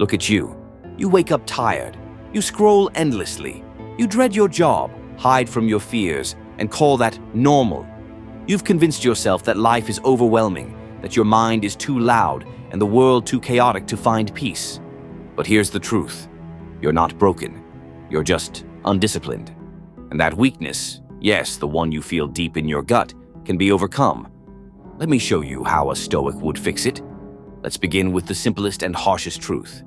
Look at you. You wake up tired. You scroll endlessly. You dread your job, hide from your fears, and call that normal. You've convinced yourself that life is overwhelming, that your mind is too loud, and the world too chaotic to find peace. But here's the truth. You're not broken. You're just undisciplined. And that weakness, yes, the one you feel deep in your gut, can be overcome. Let me show you how a Stoic would fix it. Let's begin with the simplest and harshest truth.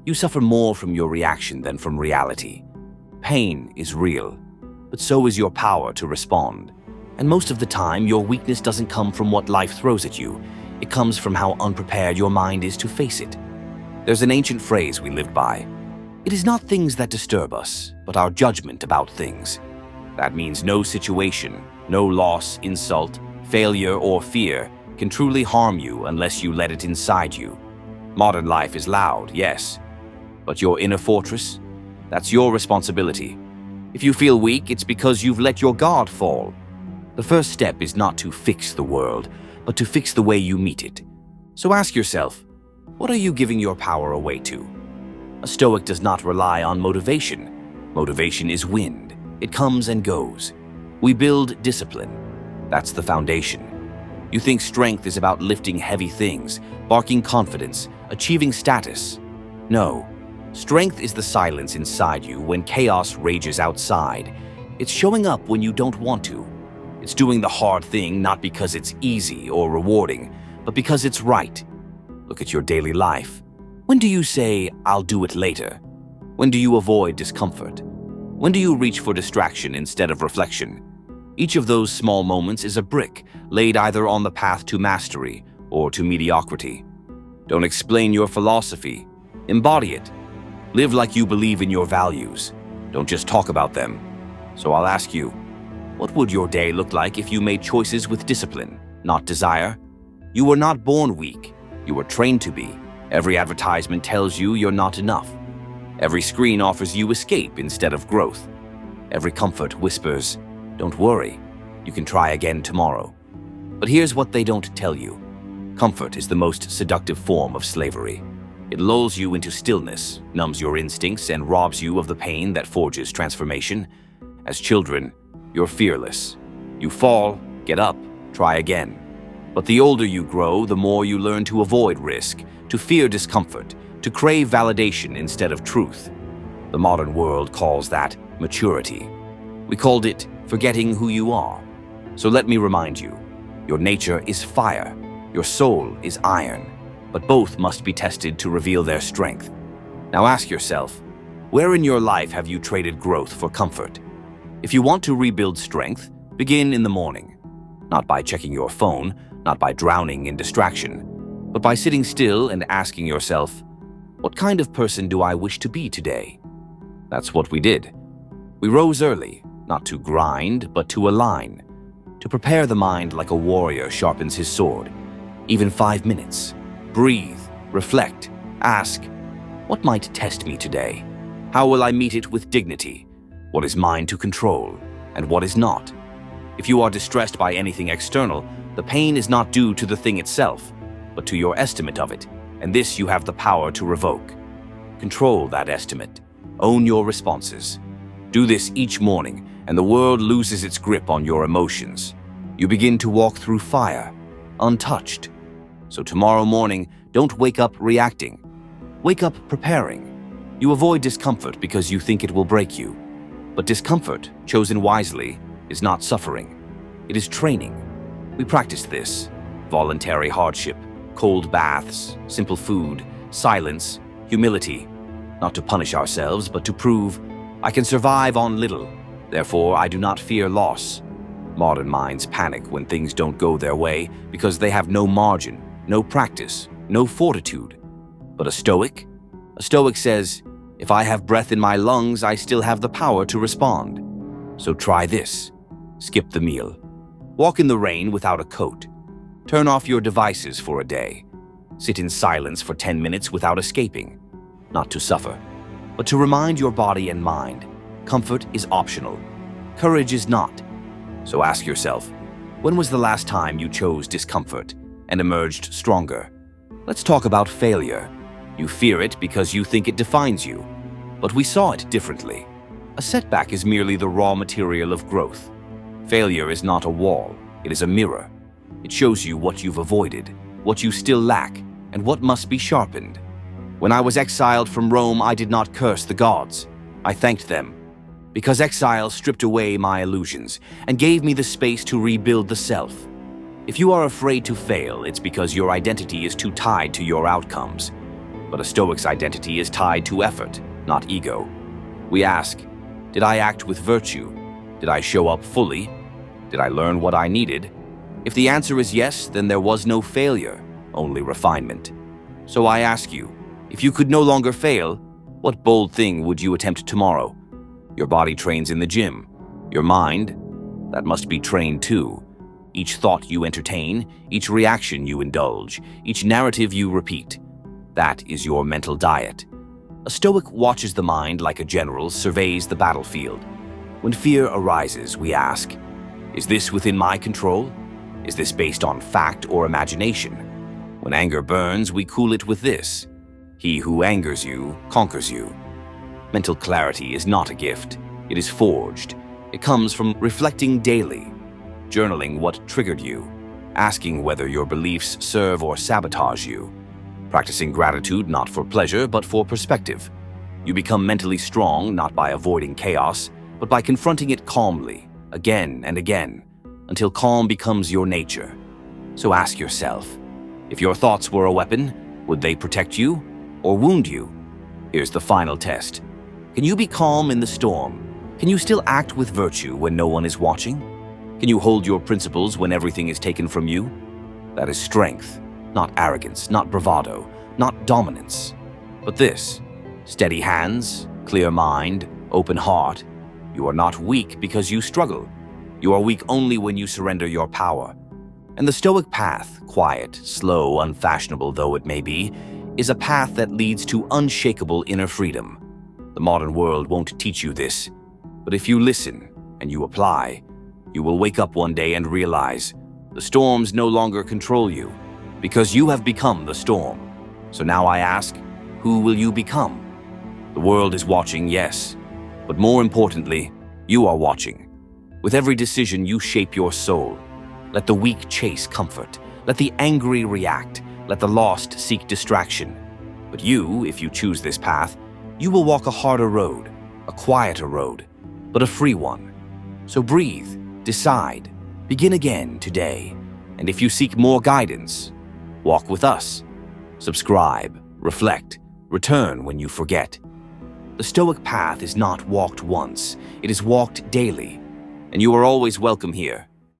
You suffer more from your reaction than from reality. Pain is real, but so is your power to respond. And most of the time, your weakness doesn't come from what life throws at you. It comes from how unprepared your mind is to face it. There's an ancient phrase we live by. It is not things that disturb us, but our judgment about things. That means no situation, no loss, insult, failure, or fear can truly harm you unless you let it inside you. Modern life is loud, yes, but your inner fortress, that's your responsibility. If you feel weak, it's because you've let your guard fall. The first step is not to fix the world, but to fix the way you meet it. So ask yourself, what are you giving your power away to? A Stoic does not rely on motivation. Motivation is wind. It comes and goes. We build discipline. That's the foundation. You think strength is about lifting heavy things, barking confidence, achieving status. No. Strength is the silence inside you when chaos rages outside. It's showing up when you don't want to. It's doing the hard thing not because it's easy or rewarding, but because it's right. Look at your daily life. When do you say, "I'll do it later"? When do you avoid discomfort? When do you reach for distraction instead of reflection? Each of those small moments is a brick laid either on the path to mastery or to mediocrity. Don't explain your philosophy. Embody it. Live like you believe in your values. Don't just talk about them. So I'll ask you, what would your day look like if you made choices with discipline, not desire? You were not born weak. You were trained to be. Every advertisement tells you you're not enough. Every screen offers you escape instead of growth. Every comfort whispers, "Don't worry, you can try again tomorrow." But here's what they don't tell you. Comfort is the most seductive form of slavery. It lulls you into stillness, numbs your instincts, and robs you of the pain that forges transformation. As children, you're fearless. You fall, get up, try again. But the older you grow, the more you learn to avoid risk, to fear discomfort, to crave validation instead of truth. The modern world calls that maturity. We called it forgetting who you are. So let me remind you, your nature is fire, your soul is iron, but both must be tested to reveal their strength. Now ask yourself, where in your life have you traded growth for comfort? If you want to rebuild strength, begin in the morning. Not by checking your phone, not by drowning in distraction, but by sitting still and asking yourself, what kind of person do I wish to be today? That's what we did. We rose early, not to grind, but to align, to prepare the mind like a warrior sharpens his sword. Even 5 minutes. Breathe, reflect, ask, what might test me today? How will I meet it with dignity? What is mine to control, and what is not? If you are distressed by anything external, the pain is not due to the thing itself, but to your estimate of it, and this you have the power to revoke. Control that estimate. Own your responses. Do this each morning, and the world loses its grip on your emotions. You begin to walk through fire, untouched. So tomorrow morning, don't wake up reacting. Wake up preparing. You avoid discomfort because you think it will break you. But discomfort, chosen wisely, is not suffering. It is training. We practice this. Voluntary hardship, cold baths, simple food, silence, humility. Not to punish ourselves, but to prove, I can survive on little. Therefore, I do not fear loss. Modern minds panic when things don't go their way because they have no margin, no practice, no fortitude. But a Stoic says, if I have breath in my lungs, I still have the power to respond. So try this. Skip the meal. Walk in the rain without a coat. Turn off your devices for a day. Sit in silence for 10 minutes without escaping. Not to suffer, but to remind your body and mind, comfort is optional. Courage is not. So ask yourself, when was the last time you chose discomfort and emerged stronger? Let's talk about failure. You fear it because you think it defines you. But we saw it differently. A setback is merely the raw material of growth. Failure is not a wall, it is a mirror. It shows you what you've avoided, what you still lack, and what must be sharpened. When I was exiled from Rome, I did not curse the gods. I thanked them, because exile stripped away my illusions and gave me the space to rebuild the self. If you are afraid to fail, it's because your identity is too tied to your outcomes. But a Stoic's identity is tied to effort, not ego. We ask, did I act with virtue? Did I show up fully? Did I learn what I needed? If the answer is yes, then there was no failure, only refinement. So I ask you, if you could no longer fail, what bold thing would you attempt tomorrow? Your body trains in the gym. Your mind, that must be trained too. Each thought you entertain, each reaction you indulge, each narrative you repeat, that is your mental diet. A Stoic watches the mind like a general surveys the battlefield. When fear arises, we ask, is this within my control? Is this based on fact or imagination? When anger burns, we cool it with this: he who angers you conquers you. Mental clarity is not a gift. It is forged. It comes from reflecting daily, journaling what triggered you, asking whether your beliefs serve or sabotage you, practicing gratitude not for pleasure but for perspective. You become mentally strong not by avoiding chaos, but by confronting it calmly, again and again, until calm becomes your nature. So ask yourself, if your thoughts were a weapon, would they protect you or wound you? Here's the final test. Can you be calm in the storm? Can you still act with virtue when no one is watching? Can you hold your principles when everything is taken from you? That is strength, not arrogance, not bravado, not dominance. But this: steady hands, clear mind, open heart. You are not weak because you struggle. You are weak only when you surrender your power. And the Stoic path, quiet, slow, unfashionable though it may be, is a path that leads to unshakable inner freedom. The modern world won't teach you this, but if you listen and you apply, you will wake up one day and realize the storms no longer control you, because you have become the storm. So now I ask, who will you become? The world is watching, yes, but more importantly, you are watching. With every decision, you shape your soul. Let the weak chase comfort. Let the angry react. Let the lost seek distraction. But you, if you choose this path, you will walk a harder road, a quieter road, but a free one. So breathe, decide, begin again today. And if you seek more guidance, walk with us. Subscribe, reflect, return when you forget. The Stoic path is not walked once, it is walked daily. And you are always welcome here.